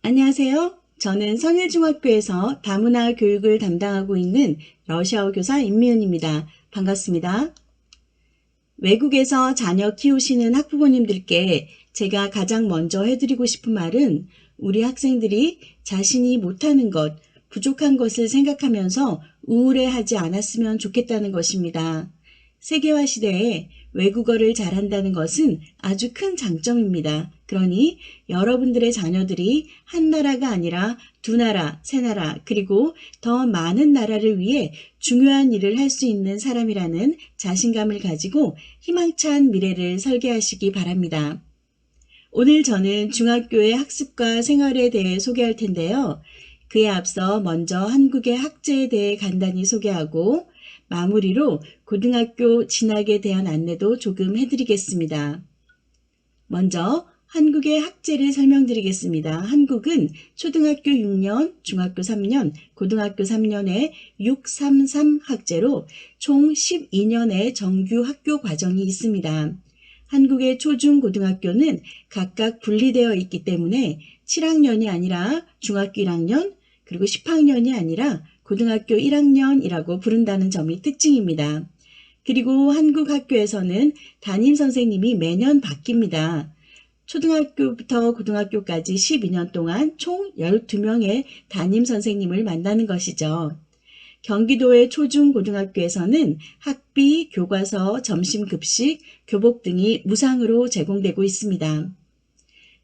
안녕하세요. 저는 성일중학교에서 다문화 교육을 담당하고 있는 러시아어 교사 임미은입니다. 반갑습니다. 외국에서 자녀 키우시는 학부모님들께 제가 가장 먼저 해드리고 싶은 말은 우리 학생들이 자신이 못하는 것, 부족한 것을 생각하면서 우울해하지 않았으면 좋겠다는 것입니다. 세계화 시대에 외국어를 잘한다는 것은 아주 큰 장점입니다. 그러니 여러분들의 자녀들이 한 나라가 아니라 두 나라, 세 나라, 그리고 더 많은 나라를 위해 중요한 일을 할 수 있는 사람이라는 자신감을 가지고 희망찬 미래를 설계하시기 바랍니다. 오늘 저는 중학교의 학습과 생활에 대해 소개할 텐데요. 그에 앞서 먼저 한국의 학제에 대해 간단히 소개하고 마무리로 고등학교 진학에 대한 안내도 조금 해드리겠습니다. 먼저 한국의 학제를 설명드리겠습니다. 한국은 초등학교 6년, 중학교 3년, 고등학교 3년의 633 학제로 총 12년의 정규 학교 과정이 있습니다. 한국의 초중 고등학교는 각각 분리되어 있기 때문에 7학년이 아니라 중학교 1학년, 그리고 10학년이 아니라 고등학교 1학년이라고 부른다는 점이 특징입니다. 그리고 한국 학교에서는 담임 선생님이 매년 바뀝니다. 초등학교부터 고등학교까지 12년 동안 총 12명의 담임 선생님을 만나는 것이죠. 경기도의 초중고등학교에서는 학비, 교과서, 점심급식, 교복 등이 무상으로 제공되고 있습니다.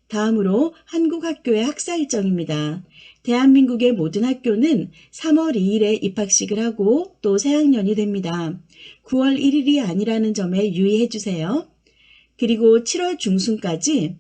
다음으로 한국 학교의 학사 일정입니다. 대한민국의 모든 학교는 3월 2일에 입학식을 하고 또 새학년이 됩니다. 9월 1일이 아니라는 점에 유의해 주세요. 그리고 7월 중순까지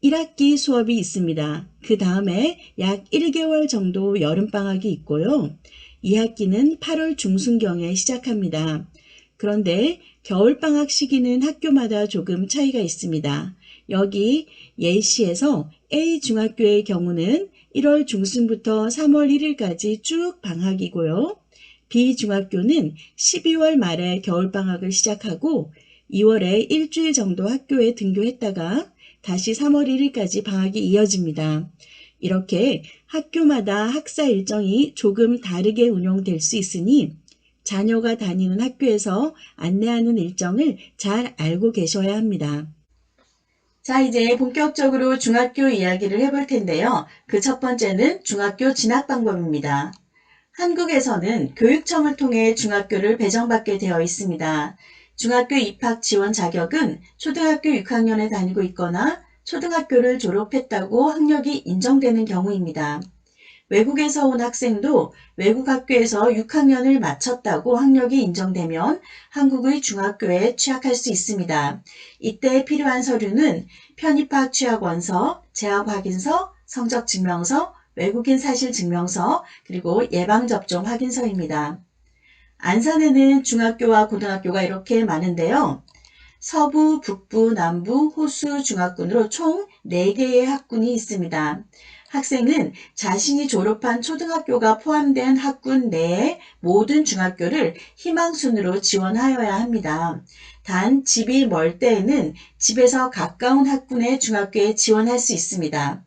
1학기 수업이 있습니다. 그 다음에 약 1개월 정도 여름방학이 있고요. 2학기는 8월 중순경에 시작합니다. 그런데 겨울방학 시기는 학교마다 조금 차이가 있습니다. 여기 예시에서 A중학교의 경우는 1월 중순부터 3월 1일까지 쭉 방학이고요. B중학교는 12월 말에 겨울방학을 시작하고 2월에 일주일 정도 학교에 등교했다가 다시 3월 1일까지 방학이 이어집니다. 이렇게 학교마다 학사 일정이 조금 다르게 운영될 수 있으니 자녀가 다니는 학교에서 안내하는 일정을 잘 알고 계셔야 합니다. 자, 이제 본격적으로 중학교 이야기를 해볼 텐데요. 그 첫 번째는 중학교 진학 방법입니다. 한국에서는 교육청을 통해 중학교를 배정받게 되어 있습니다. 중학교 입학 지원 자격은 초등학교 6학년에 다니고 있거나 초등학교를 졸업했다고 학력이 인정되는 경우입니다. 외국에서 온 학생도 외국 학교에서 6학년을 마쳤다고 학력이 인정되면 한국의 중학교에 취학할 수 있습니다. 이때 필요한 서류는 편입학 취학원서, 재학 확인서, 성적 증명서, 외국인 사실 증명서, 그리고 예방접종 확인서입니다. 안산에는 중학교와 고등학교가 이렇게 많은데요. 서부, 북부, 남부, 호수 중학군으로 총 4개의 학군이 있습니다. 학생은 자신이 졸업한 초등학교가 포함된 학군 내의 모든 중학교를 희망순으로 지원하여야 합니다. 단 집이 멀 때에는 집에서 가까운 학군의 중학교에 지원할 수 있습니다.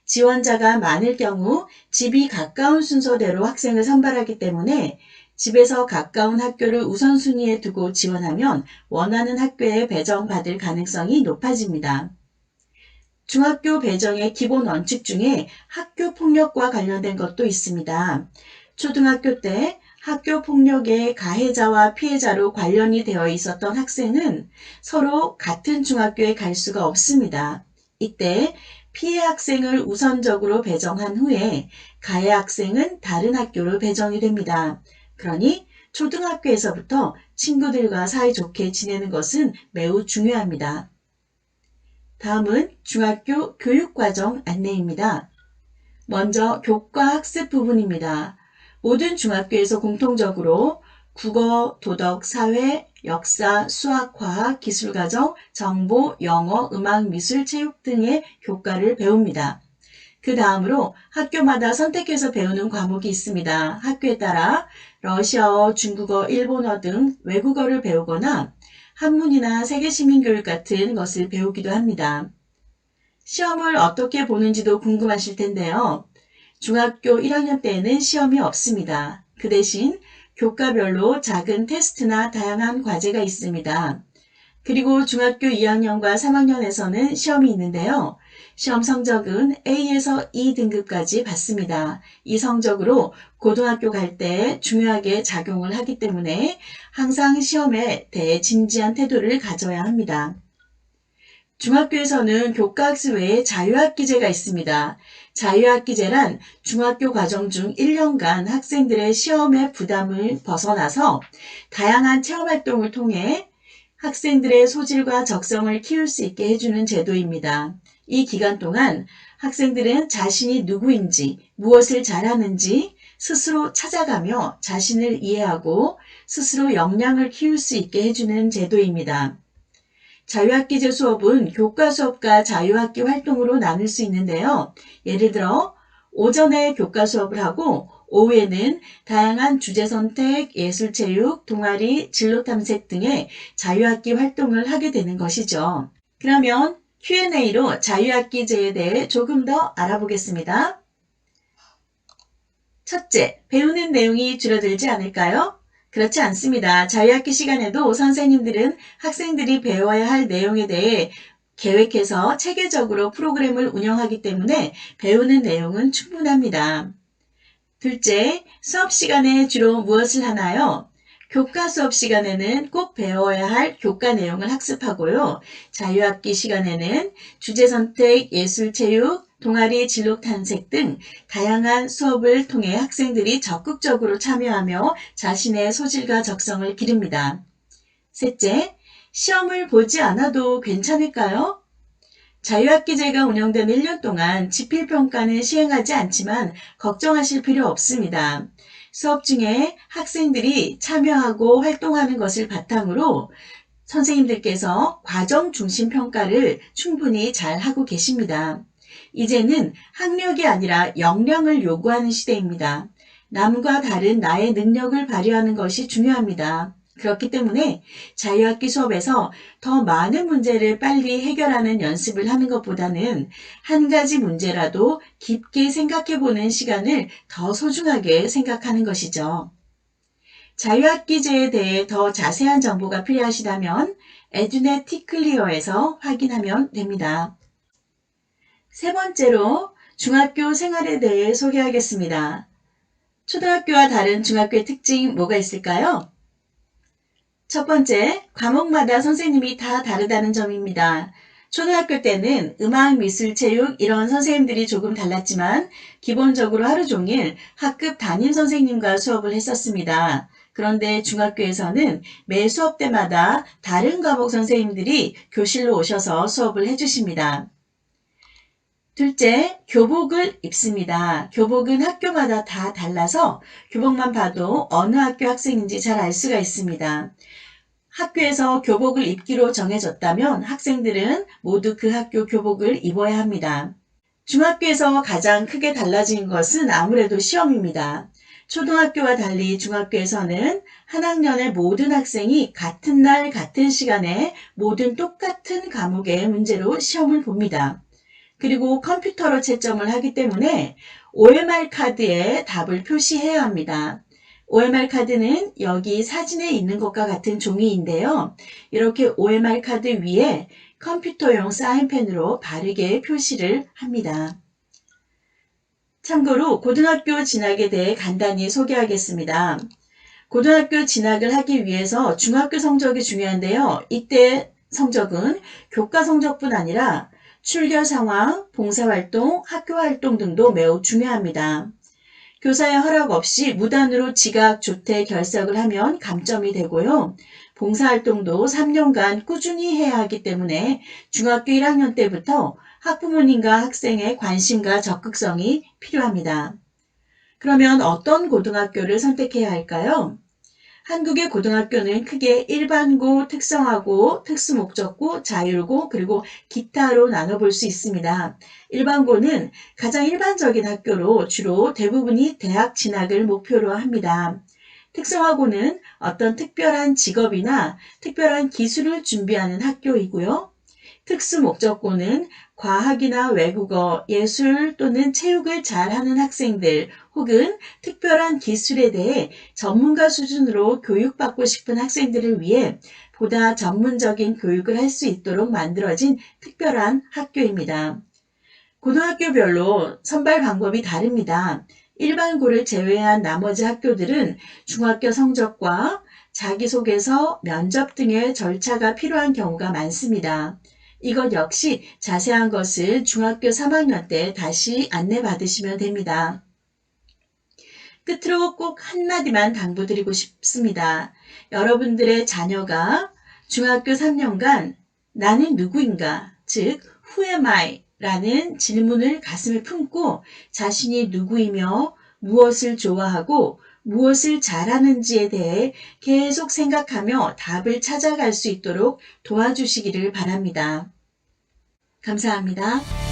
지원자가 많을 경우 집이 가까운 순서대로 학생을 선발하기 때문에 집에서 가까운 학교를 우선순위에 두고 지원하면 원하는 학교에 배정받을 가능성이 높아집니다. 중학교 배정의 기본 원칙 중에 학교 폭력과 관련된 것도 있습니다. 초등학교 때 학교 폭력의 가해자와 피해자로 관련이 되어 있었던 학생은 서로 같은 중학교에 갈 수가 없습니다. 이때 피해 학생을 우선적으로 배정한 후에 가해 학생은 다른 학교로 배정이 됩니다. 그러니 초등학교에서부터 친구들과 사이좋게 지내는 것은 매우 중요합니다. 다음은 중학교 교육과정 안내입니다. 먼저 교과 학습 부분입니다. 모든 중학교에서 공통적으로 국어, 도덕, 사회, 역사, 수학, 과학, 기술과정, 정보, 영어, 음악, 미술, 체육 등의 교과를 배웁니다. 그 다음으로 학교마다 선택해서 배우는 과목이 있습니다. 학교에 따라 러시아어, 중국어, 일본어 등 외국어를 배우거나 한문이나 세계시민교육 같은 것을 배우기도 합니다. 시험을 어떻게 보는지도 궁금하실 텐데요. 중학교 1학년 때에는 시험이 없습니다. 그 대신 교과별로 작은 테스트나 다양한 과제가 있습니다. 그리고 중학교 2학년과 3학년에서는 시험이 있는데요. 시험 성적은 A에서 E 등급까지 받습니다. 이 성적으로 고등학교 갈 때 중요하게 작용을 하기 때문에 항상 시험에 대해 진지한 태도를 가져야 합니다. 중학교에서는 교과학습 외에 자유학기제가 있습니다. 자유학기제란 중학교 과정 중 1년간 학생들의 시험의 부담을 벗어나서 다양한 체험활동을 통해 학생들의 소질과 적성을 키울 수 있게 해주는 제도입니다. 이 기간 동안 학생들은 자신이 누구인지, 무엇을 잘하는지 스스로 찾아가며 자신을 이해하고 스스로 역량을 키울 수 있게 해주는 제도입니다. 자유학기제 수업은 교과 수업과 자유학기 활동으로 나눌 수 있는데요. 예를 들어 오전에 교과 수업을 하고 오후에는 다양한 주제 선택, 예술체육, 동아리, 진로탐색 등의 자유학기 활동을 하게 되는 것이죠. 그러면 Q&A로 자유학기제에 대해 조금 더 알아보겠습니다. 첫째, 배우는 내용이 줄어들지 않을까요? 그렇지 않습니다. 자유학기 시간에도 선생님들은 학생들이 배워야 할 내용에 대해 계획해서 체계적으로 프로그램을 운영하기 때문에 배우는 내용은 충분합니다. 둘째, 수업 시간에 주로 무엇을 하나요? 교과 수업 시간에는 꼭 배워야 할 교과 내용을 학습하고요. 자유학기 시간에는 주제 선택, 예술 체육, 동아리 진로 탐색 등 다양한 수업을 통해 학생들이 적극적으로 참여하며 자신의 소질과 적성을 기릅니다. 셋째, 시험을 보지 않아도 괜찮을까요? 자유학기제가 운영된 1년 동안 지필평가는 시행하지 않지만 걱정하실 필요 없습니다. 수업 중에 학생들이 참여하고 활동하는 것을 바탕으로 선생님들께서 과정 중심 평가를 충분히 잘 하고 계십니다. 이제는 학력이 아니라 역량을 요구하는 시대입니다. 남과 다른 나의 능력을 발휘하는 것이 중요합니다. 그렇기 때문에 자유학기 수업에서 더 많은 문제를 빨리 해결하는 연습을 하는 것보다는 한 가지 문제라도 깊게 생각해보는 시간을 더 소중하게 생각하는 것이죠. 자유학기제에 대해 더 자세한 정보가 필요하시다면 에듀넷 티클리어에서 확인하면 됩니다. 세 번째로 중학교 생활에 대해 소개하겠습니다. 초등학교와 다른 중학교의 특징 뭐가 있을까요? 첫 번째, 과목마다 선생님이 다 다르다는 점입니다. 초등학교 때는 음악, 미술, 체육 이런 선생님들이 조금 달랐지만 기본적으로 하루 종일 학급 담임 선생님과 수업을 했었습니다. 그런데 중학교에서는 매 수업 때마다 다른 과목 선생님들이 교실로 오셔서 수업을 해주십니다. 둘째, 교복을 입습니다. 교복은 학교마다 다 달라서 교복만 봐도 어느 학교 학생인지 잘 알 수가 있습니다. 학교에서 교복을 입기로 정해졌다면 학생들은 모두 그 학교 교복을 입어야 합니다. 중학교에서 가장 크게 달라진 것은 아무래도 시험입니다. 초등학교와 달리 중학교에서는 한 학년의 모든 학생이 같은 날 같은 시간에 모든 똑같은 과목의 문제로 시험을 봅니다. 그리고 컴퓨터로 채점을 하기 때문에 OMR 카드에 답을 표시해야 합니다. OMR 카드는 여기 사진에 있는 것과 같은 종이인데요. 이렇게 OMR 카드 위에 컴퓨터용 사인펜으로 바르게 표시를 합니다. 참고로 고등학교 진학에 대해 간단히 소개하겠습니다. 고등학교 진학을 하기 위해서 중학교 성적이 중요한데요. 이때 성적은 교과 성적뿐 아니라 출결 상황, 봉사활동, 학교활동 등도 매우 중요합니다. 교사의 허락 없이 무단으로 지각, 조퇴, 결석을 하면 감점이 되고요. 봉사활동도 3년간 꾸준히 해야 하기 때문에 중학교 1학년 때부터 학부모님과 학생의 관심과 적극성이 필요합니다. 그러면 어떤 고등학교를 선택해야 할까요? 한국의 고등학교는 크게 일반고, 특성화고, 특수목적고, 자율고, 그리고 기타로 나눠볼 수 있습니다. 일반고는 가장 일반적인 학교로 주로 대부분이 대학 진학을 목표로 합니다. 특성화고는 어떤 특별한 직업이나 특별한 기술을 준비하는 학교이고요. 특수 목적고는 과학이나 외국어, 예술 또는 체육을 잘하는 학생들 혹은 특별한 기술에 대해 전문가 수준으로 교육받고 싶은 학생들을 위해 보다 전문적인 교육을 할 수 있도록 만들어진 특별한 학교입니다. 고등학교별로 선발 방법이 다릅니다. 일반고를 제외한 나머지 학교들은 중학교 성적과 자기소개서, 면접 등의 절차가 필요한 경우가 많습니다. 이것 역시 자세한 것은 중학교 3학년 때 다시 안내받으시면 됩니다. 끝으로 꼭 한마디만 당부드리고 싶습니다. 여러분들의 자녀가 중학교 3년간 나는 누구인가, 즉 Who am I? 라는 질문을 가슴에 품고 자신이 누구이며 무엇을 좋아하고 무엇을 잘하는지에 대해 계속 생각하며 답을 찾아갈 수 있도록 도와주시기를 바랍니다. 감사합니다.